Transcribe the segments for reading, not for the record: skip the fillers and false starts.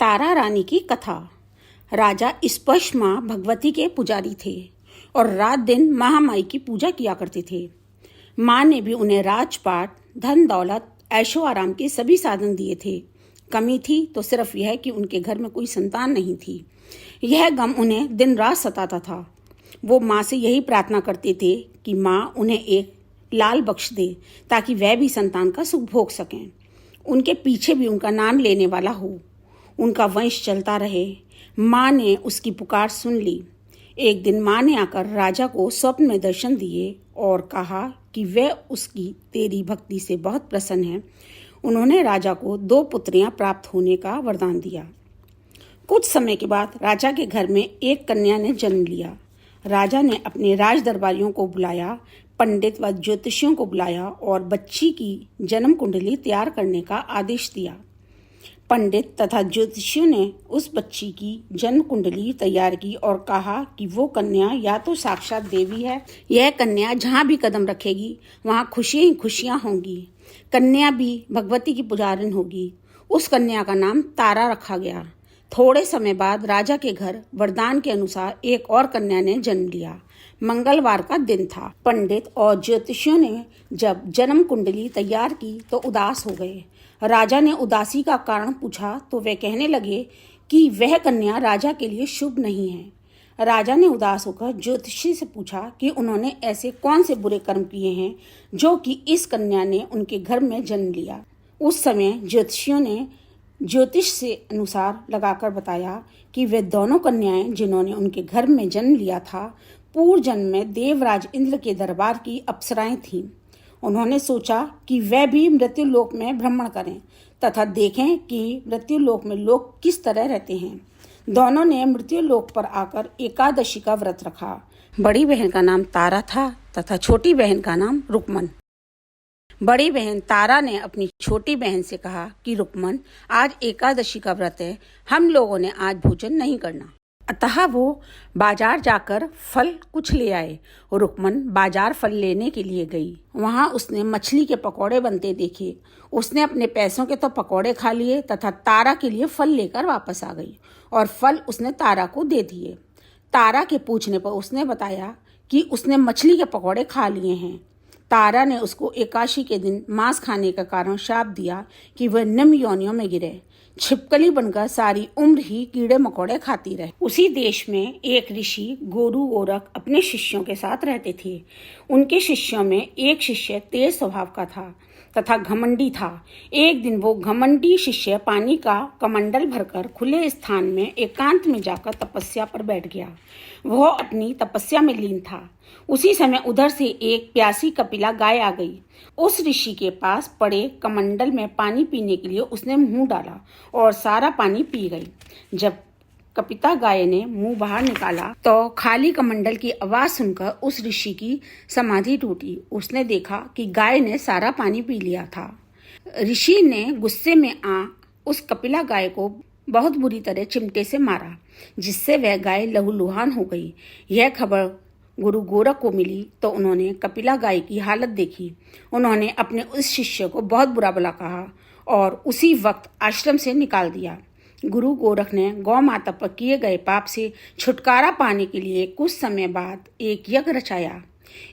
तारा रानी की कथा। राजा स्पर्श माँ भगवती के पुजारी थे और रात दिन महामाई की पूजा किया करते थे। माँ ने भी उन्हें राजपाट, धन दौलत, ऐशो आराम के सभी साधन दिए थे। कमी थी तो सिर्फ यह कि उनके घर में कोई संतान नहीं थी। यह गम उन्हें दिन रात सताता था। वो माँ से यही प्रार्थना करते थे कि माँ उन्हें एक लाल बख्श दे ताकि वह भी संतान का सुख भोग सकें। उनके पीछे भी उनका नाम लेने वाला हो, उनका वंश चलता रहे। माँ ने उसकी पुकार सुन ली। एक दिन माँ ने आकर राजा को स्वप्न में दर्शन दिए और कहा कि वह उसकी तेरी भक्ति से बहुत प्रसन्न है। उन्होंने राजा को 2 पुत्रियां प्राप्त होने का वरदान दिया। कुछ समय के बाद राजा के घर में एक कन्या ने जन्म लिया। राजा ने अपने राज दरबारियों को बुलाया, पंडित व ज्योतिषियों को बुलाया और बच्ची की जन्म कुंडली तैयार करने का आदेश दिया। पंडित तथा ज्योतिषियों ने उस बच्ची की जन्म कुंडली तैयार की और कहा कि वो कन्या या तो साक्षात देवी है। यह कन्या जहाँ भी कदम रखेगी वहाँ खुशियाँ ही खुशियाँ होंगी। कन्या भी भगवती की पुजारिन होगी। उस कन्या का नाम तारा रखा गया। थोड़े समय बाद राजा के घर वरदान के अनुसार एक और कन्या ने जन्म लिया। मंगलवार का दिन था। पंडित और ज्योतिषियों ने जब जन्म कुंडली तैयार की तो उदास हो गए। राजा ने उदासी का कारण पूछा तो वे कहने लगे कि वह कन्या राजा के लिए शुभ नहीं है। राजा ने उदास होकर ज्योतिषी से पूछा कि उन्होंने ऐसे कौन से बुरे कर्म किए हैं जो कि इस कन्या ने उनके घर में जन्म लिया। उस समय ज्योतिषियों ने ज्योतिष से अनुसार लगाकर बताया कि वे दोनों कन्याएं जिन्होंने उनके घर में जन्म लिया था, पूर्व जन्म में देवराज इंद्र के दरबार की अप्सराएं थीं। उन्होंने सोचा कि वह भी मृत्यु लोक में भ्रमण करें तथा देखें कि मृत्यु लोक में लोग किस तरह रहते हैं। दोनों ने मृत्यु लोक पर आकर एकादशी का व्रत रखा। बड़ी बहन का नाम तारा था तथा छोटी बहन का नाम रुकमन। बड़ी बहन तारा ने अपनी छोटी बहन से कहा कि रुकमन, आज एकादशी का व्रत है, हम लोगों ने आज भोजन नहीं करना। अतः वो बाजार जाकर फल कुछ ले आए। रुकमन बाजार फल लेने के लिए गई। वहाँ उसने मछली के पकौड़े बनते देखे। उसने अपने पैसों के तो पकौड़े खा लिए तथा तारा के लिए फल लेकर वापस आ गई और फल उसने तारा को दे दिए। तारा के पूछने पर उसने बताया कि उसने मछली के पकौड़े खा लिए हैं। तारा ने उसको एकादशी के दिन मांस खाने का कारण शाप दिया कि वह निम्न योनियों में गिरे, छिपकली बनकर सारी उम्र ही कीड़े मकोड़े खाती रहे। उसी देश में एक ऋषि गोरु गोरख अपने शिष्यों के साथ रहते थे। उनके शिष्यों में एक शिष्य तेज स्वभाव का था तथा घमंडी था। एक दिन वो घमंडी शिष्य पानी का कमंडल भरकर खुले स्थान में एकांत में जाकर तपस्या पर बैठ गया। वह अपनी तपस्या में लीन था। उसी समय उधर से एक प्यासी कपिला गाय आ गई। उस ऋषि के पास पड़े कमंडल में पानी पीने के लिए उसने मुंह डाला और सारा पानी पी गई। जब कपिता गाय ने मुंह बाहर निकाला तो खाली कमंडल की आवाज सुनकर उस ऋषि की समाधि टूटी। उसने देखा कि गाय ने सारा पानी पी लिया था। ऋषि ने गुस्से में उस कपिला गाय को बहुत बुरी तरह चिमटे से मारा, जिससे वह गाय लहूलुहान हो गई। यह खबर गुरु गोरख को मिली तो उन्होंने कपिला गाय की हालत देखी। उन्होंने अपने उस शिष्य को बहुत बुरा भला कहा और उसी वक्त आश्रम से निकाल दिया। गुरु गोरख ने गौ माता पर किए गए पाप से छुटकारा पाने के लिए कुछ समय बाद एक यज्ञ रचाया।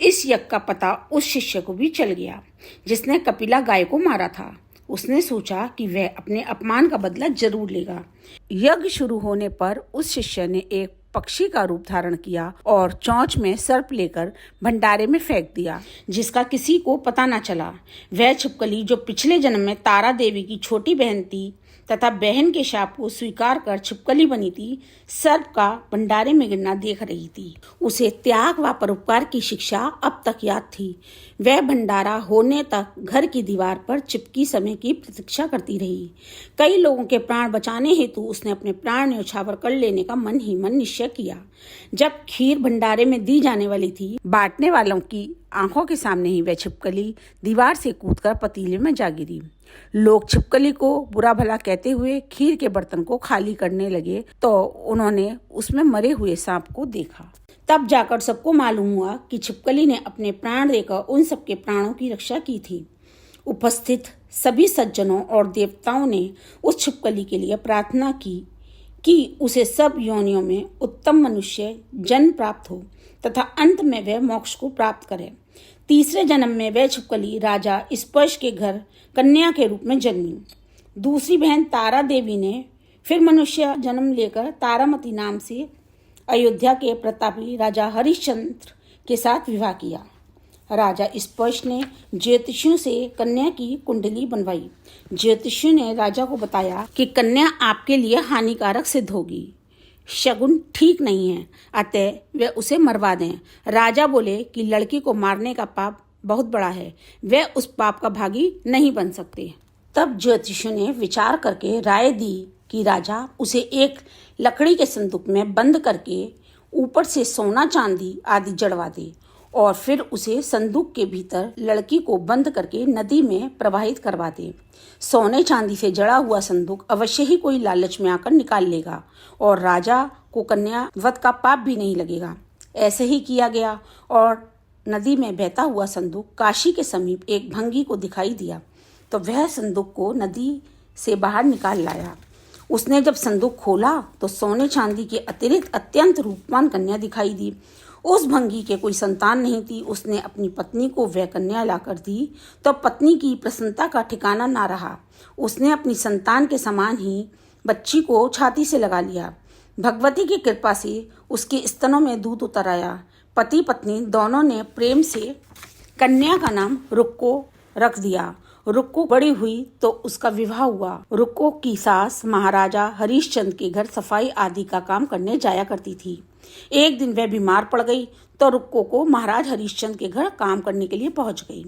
इस यज्ञ का पता उस शिष्य को भी चल गया जिसने कपिला गाय को मारा था। उसने सोचा कि वह अपने अपमान का बदला जरूर लेगा। यज्ञ शुरू होने पर उस शिष्य ने एक पक्षी का रूप धारण किया और चोंच में सर्प लेकर भंडारे में फेंक दिया, जिसका किसी को पता न चला। वह छिपकली जो पिछले जन्म में तारा देवी की छोटी बहन थी तथा बहन के शाप को स्वीकार कर छिपकली बनी थी, सर्प का भंडारे में गिरना देख रही थी। उसे त्याग व परोपकार की शिक्षा अब तक याद थी। वह भंडारा होने तक घर की दीवार पर चिपकी समय की प्रतीक्षा करती रही। कई लोगों के प्राण बचाने हेतु उसने अपने प्राण न्यौछावर कर लेने का मन ही मन निश्चय किया। जब खीर भंडारे में दी जाने वाली थी, बांटने वालों की आंखों के सामने ही वह छिपकली दीवार से कूदकर पतीले में जा गिरी। लोग छिपकली को बुरा भला कहते हुए खीर के बर्तन को खाली करने लगे तो उन्होंने उसमें मरे हुए सांप को देखा। तब जाकर सबको मालूम हुआ कि छिपकली ने अपने प्राण देकर उन सबके प्राणों की रक्षा की थी। उपस्थित सभी सज्जनों और देवताओं ने उस छिपकली के लिए प्रार्थना की कि उसे सब योनियों में उत्तम मनुष्य जन्म प्राप्त हो तथा अंत में वह मोक्ष को प्राप्त करे। तीसरे जन्म में वह छिपकली राजा स्पर्श के घर कन्या के रूप में जन्मी। दूसरी बहन तारा देवी ने फिर मनुष्य जन्म लेकर तारामती नाम से अयोध्या के प्रतापी राजा हरिश्चंद्र के साथ विवाह किया। राजा स्पर्श ने ज्योतिषियों से कन्या की कुंडली बनवाई। ज्योतिषियों ने राजा को बताया कि कन्या आपके लिए हानिकारक सिद्ध होगी, शगुन ठीक नहीं है, अतः वे उसे मरवा दें। राजा बोले कि लड़की को मारने का पाप बहुत बड़ा है, वे उस पाप का भागी नहीं बन सकते। तब ज्योतिषियों ने विचार करके राय दी कि राजा उसे एक लकड़ी के संदूक में बंद करके ऊपर से सोना चांदी आदि जड़वा दे और फिर उसे संदूक के भीतर लड़की को बंद करके नदी में प्रवाहित करवा दे। सोने चांदी से जड़ा हुआ संदूक अवश्य ही कोई लालच में आकर निकाल लेगा और राजा को कन्या वध का पाप भी नहीं लगेगा। ऐसे ही किया गया और नदी में बहता हुआ संदूक काशी के समीप एक भंगी को दिखाई दिया, तो वह संदूक को नदी से बाहर निकाल लाया। उसने जब संदूक खोला तो सोने चांदी के अतिरिक्त अत्यंत रूपवान कन्या दिखाई दी। उस भंगी के कोई संतान नहीं थी। उसने अपनी पत्नी को वह कन्या लाकर दी तो पत्नी की प्रसन्नता का ठिकाना ना रहा। उसने अपनी संतान के समान ही बच्ची को छाती से लगा लिया। भगवती की कृपा से उसके स्तनों में दूध उतर आया। पति पत्नी दोनों ने प्रेम से कन्या का नाम रुक्को रख दिया। रुक्को बड़ी हुई तो उसका विवाह हुआ। रुक्को की सास महाराजा हरिश्चंद्र के घर सफाई आदि का काम करने जाया करती थी। एक दिन वह बीमार पड़ गई तो रुक्को को महाराज हरिश्चंद्र के घर काम करने के लिए पहुंच गई।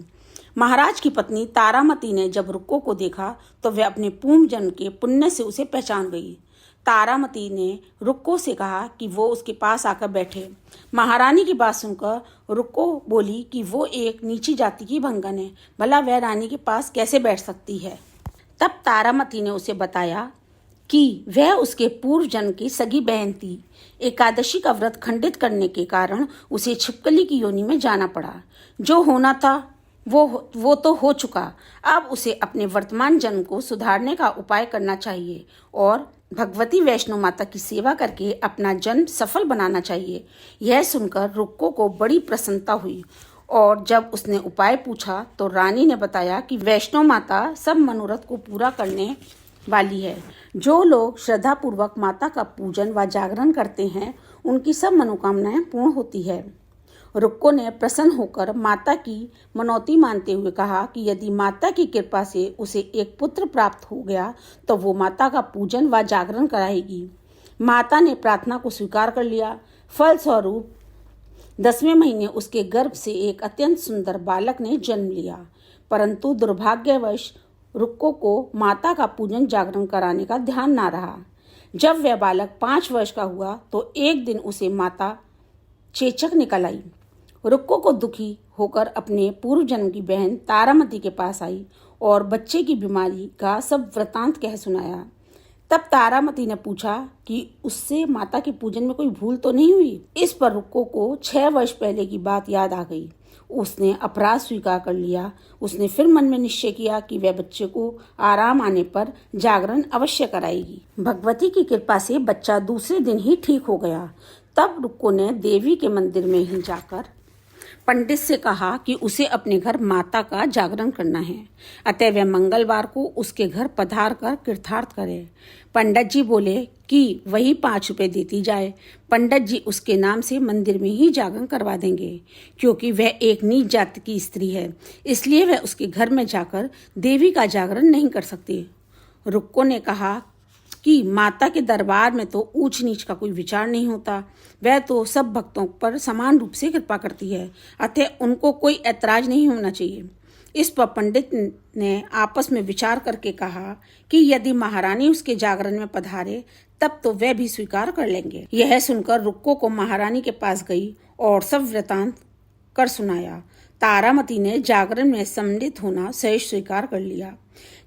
महाराज की पत्नी तारामती ने जब रुक्को को देखा तो वह अपने पूर्व जन्म के पुण्य से उसे पहचान गई। तारामती ने रुक्को से कहा कि वो उसके पास आकर बैठे। महारानी की बात सुनकर रुक्को बोली कि वो एक नीची जाति की भंगन है, भला वह रानी के पास कैसे बैठ सकती है। तब तारामती ने उसे बताया कि वह उसके पूर्व जन्म की सगी बहन थी। एकादशी का व्रत खंडित करने के कारण उसे छिपकली की योनि में जाना पड़ा। जो होना था वो तो हो चुका। अब उसे अपने वर्तमान जन्म को सुधारने का उपाय करना चाहिए और भगवती वैष्णो माता की सेवा करके अपना जन्म सफल बनाना चाहिए। यह सुनकर रुक्को को बड़ी प्रसन्नता हुई और जब उसने उपाय पूछा तो रानी ने बताया कि वैष्णो माता सब मनोरथ को पूरा करने वाली है। जो लोग श्रद्धा पूर्वक माता का पूजन व जागरण करते हैं उनकी सब मनोकामनाएं पूर्ण होती है। रुक्को ने प्रसन्न होकर माता की मनौती मानते हुए कहा कि यदि माता की कृपा से उसे एक पुत्र प्राप्त हो गया तो वो माता का पूजन व जागरण कराएगी। माता ने प्रार्थना को स्वीकार कर लिया। फलस्वरूप 10वें महीने उसके गर्भ से एक अत्यंत सुंदर बालक ने जन्म लिया। परंतु दुर्भाग्यवश रुक्को को माता का पूजन जागरण कराने का ध्यान ना रहा। जब वह बालक 5 वर्ष का हुआ तो एक दिन उसे माता चेचक निकल आई। रुक्को को दुखी होकर अपने पूर्व जन्म की बहन तारामती के पास आई और बच्चे की बीमारी का सब वृतांत कह सुनाया। तब तारामती ने पूछा कि उससे माता के पूजन में कोई भूल तो नहीं हुई। इस पर रुक्को को 6 वर्ष पहले की बात याद आ गई। उसने अपराध स्वीकार कर लिया। उसने फिर मन में निश्चय किया कि वह बच्चे को आराम आने पर जागरण अवश्य कराएगी। भगवती की कृपा से बच्चा दूसरे दिन ही ठीक हो गया। तब रुक्को ने देवी के मंदिर में ही जाकर पंडित से कहा कि उसे अपने घर माता का जागरण करना है, अतः वह मंगलवार को उसके घर पधार कर कृतार्थ करे। पंडित जी बोले कि वही 5 रुपए देती जाए। पंडित जी उसके नाम से मंदिर में ही जागरण करवा देंगे, क्योंकि वह एक नीच जाति की स्त्री है, इसलिए वह उसके घर में जाकर देवी का जागरण नहीं कर सकती। रुक्को ने कहा कि माता के दरबार में तो ऊंच नीच का कोई विचार नहीं होता। वह तो सब भक्तों पर समान रूप से कृपा करती है, अतः उनको कोई ऐतराज नहीं होना चाहिए। इस पर पंडित ने आपस में विचार करके कहा कि यदि महारानी उसके जागरण में पधारे तब तो वह भी स्वीकार कर लेंगे। यह सुनकर रुक्को को महारानी के पास गई और सब वृतांत कर सुनाया। तारामती ने जागरण में सम्मिलित होना सहज स्वीकार कर लिया।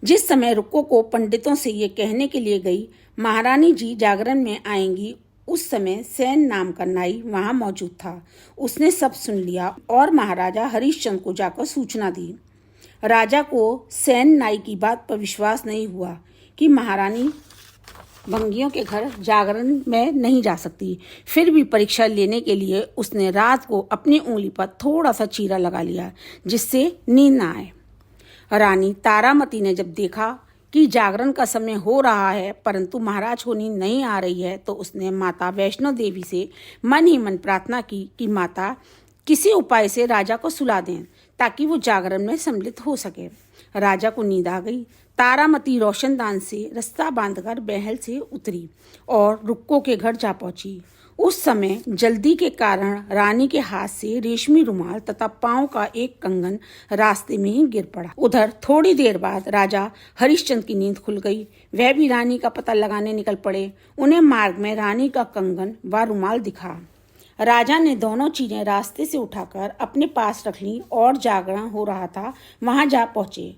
जिस समय रुक्को को पंडितों से ये कहने के लिए गई महारानी जी जागरण में आएंगी, उस समय सेन नाम का नाई वहां मौजूद था। उसने सब सुन लिया और महाराजा हरिश्चंद्र को जाकर सूचना दी। राजा को सेन नाई की बात पर विश्वास नहीं हुआ कि महारानी भंगियों के घर जागरण में नहीं जा सकती। फिर भी परीक्षा लेने के लिए उसने रात को अपनी उंगली पर थोड़ा सा चीरा लगा लिया जिससे नींद ना आए। रानी तारामती ने जब देखा कि जागरण का समय हो रहा है परंतु महाराज को नींद नहीं आ रही है तो उसने माता वैष्णो देवी से मन ही मन प्रार्थना की कि माता किसी उपाय से राजा को सुला दें ताकि वो जागरण में सम्मिलित हो सके। राजा को नींद आ गई। तारामती रोशनदान से रास्ता बांधकर महल से उतरी और रुक्को के घर जा पहुंची। उस समय जल्दी के कारण रानी के हाथ से रेशमी रुमाल तथा पांव का एक कंगन रास्ते में ही गिर पड़ा। उधर थोड़ी देर बाद राजा हरिश्चंद्र की नींद खुल गई। वह भी रानी का पता लगाने निकल पड़े। उन्हें मार्ग में रानी का कंगन व रुमाल दिखा। राजा ने दोनों चीजें रास्ते से उठाकर अपने पास रख ली और जागरण हो रहा था वहां जा पहुंचे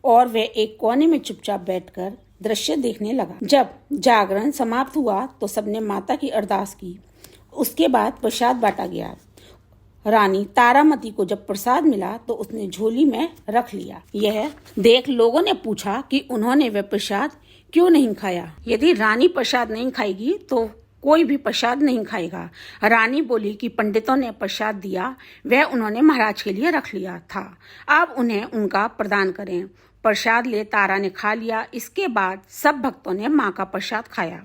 और वे एक कोने में चुपचाप बैठकर दृश्य देखने लगा। जब जागरण समाप्त हुआ तो सबने माता की अरदास की। उसके बाद प्रसाद बांटा गया। रानी तारामती को जब प्रसाद मिला तो उसने झोली में रख लिया। यह देख लोगों ने पूछा कि उन्होंने वह प्रसाद क्यों नहीं खाया। यदि रानी प्रसाद नहीं खाएगी तो कोई भी प्रसाद नहीं खाएगा। रानी बोली कि पंडितों ने प्रसाद दिया वह उन्होंने महाराज के लिए रख लिया था, अब उन्हें उनका प्रदान करें। प्रसाद ले तारा ने खा लिया। इसके बाद सब भक्तों ने माँ का प्रसाद खाया।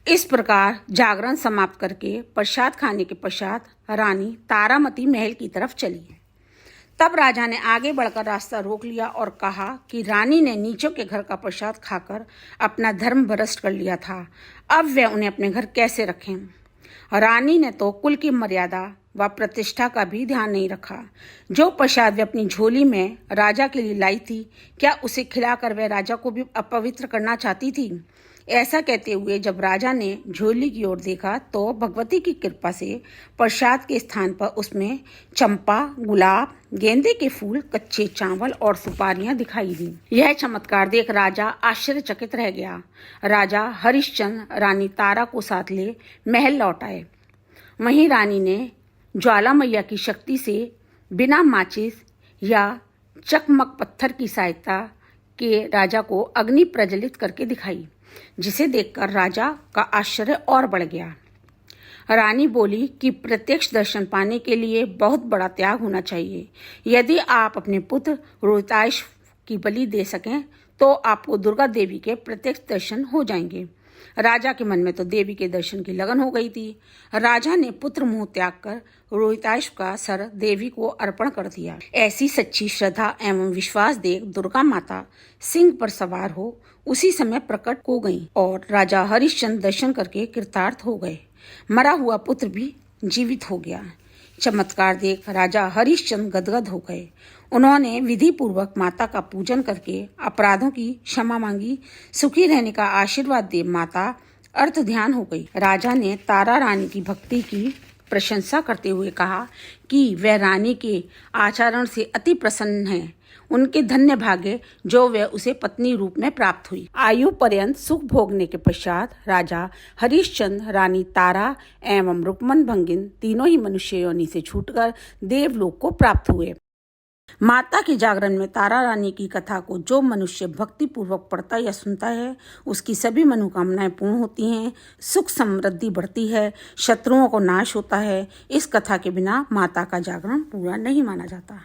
इस प्रकार जागरण समाप्त करके प्रसाद खाने के पश्चात रानी तारामती महल की तरफ चली। तब राजा ने आगे बढ़कर रास्ता रोक लिया और कहा कि रानी ने नीचों के घर का प्रसाद खाकर अपना धर्म भ्रष्ट कर लिया था, अब वे उन्हें अपने घर कैसे रखें। रानी ने तो कुल की मर्यादा व प्रतिष्ठा का भी ध्यान नहीं रखा। जो प्रसाद वे अपनी झोली में राजा के लिए लाई थी, क्या उसे खिलाकर वह राजा को भी अपवित्र करना चाहती थी। ऐसा कहते हुए जब राजा ने झोली की ओर देखा तो भगवती की कृपा से प्रसाद के स्थान पर उसमें चंपा, गुलाब, गेंदे के फूल, कच्चे चावल और सुपारियां दिखाई दी। यह चमत्कार देख राजा आश्चर्यचकित रह गया। राजा हरिश्चंद्र रानी तारा को साथ ले महल लौट आए। वहीं रानी ने ज्वाला मैया की शक्ति से बिना माचिस या चकमक पत्थर की सहायता के राजा को अग्नि प्रज्वलित करके दिखाई, जिसे देखकर राजा का आश्चर्य और बढ़ गया। रानी बोली कि प्रत्यक्ष दर्शन पाने के लिए बहुत बड़ा त्याग होना चाहिए। यदि आप अपने पुत्र रोहिताश की बलि दे सकें तो आपको दुर्गा देवी के प्रत्यक्ष दर्शन हो जाएंगे। राजा के मन में तो देवी के दर्शन की लगन हो गई थी। राजा ने पुत्र मोह त्याग कर रोहिताश का सर देवी को अर्पण कर दिया। ऐसी सच्ची श्रद्धा एवं विश्वास देख दुर्गा माता सिंह पर सवार हो उसी समय प्रकट हो गईं और राजा हरिश्चंद्र दर्शन करके कृतार्थ हो गए। मरा हुआ पुत्र भी जीवित हो गया। चमत्कार देख राजा हरिश्चंद्र गदगद हो गए। उन्होंने विधि पूर्वक माता का पूजन करके अपराधों की क्षमा मांगी। सुखी रहने का आशीर्वाद दे माता अर्थ ध्यान हो गई। राजा ने तारा रानी की भक्ति की प्रशंसा करते हुए कहा कि वह रानी के आचरण से अति प्रसन्न है। उनके धन्य भाग्य जो वह उसे पत्नी रूप में प्राप्त हुई। आयु पर्यंत सुख भोगने के पश्चात राजा हरिश्चंद्र रानी तारा एवं रुक्मन भंगिन तीनों ही मनुष्य योनि से छूटकर देवलोक को प्राप्त हुए। माता के जागरण में तारा रानी की कथा को जो मनुष्य भक्ति पूर्वक पढ़ता या सुनता है उसकी सभी मनोकामनाएं पूर्ण होती हैं, सुख समृद्धि बढ़ती है, शत्रुओं को नाश होता है। इस कथा के बिना माता का जागरण पूरा नहीं माना जाता।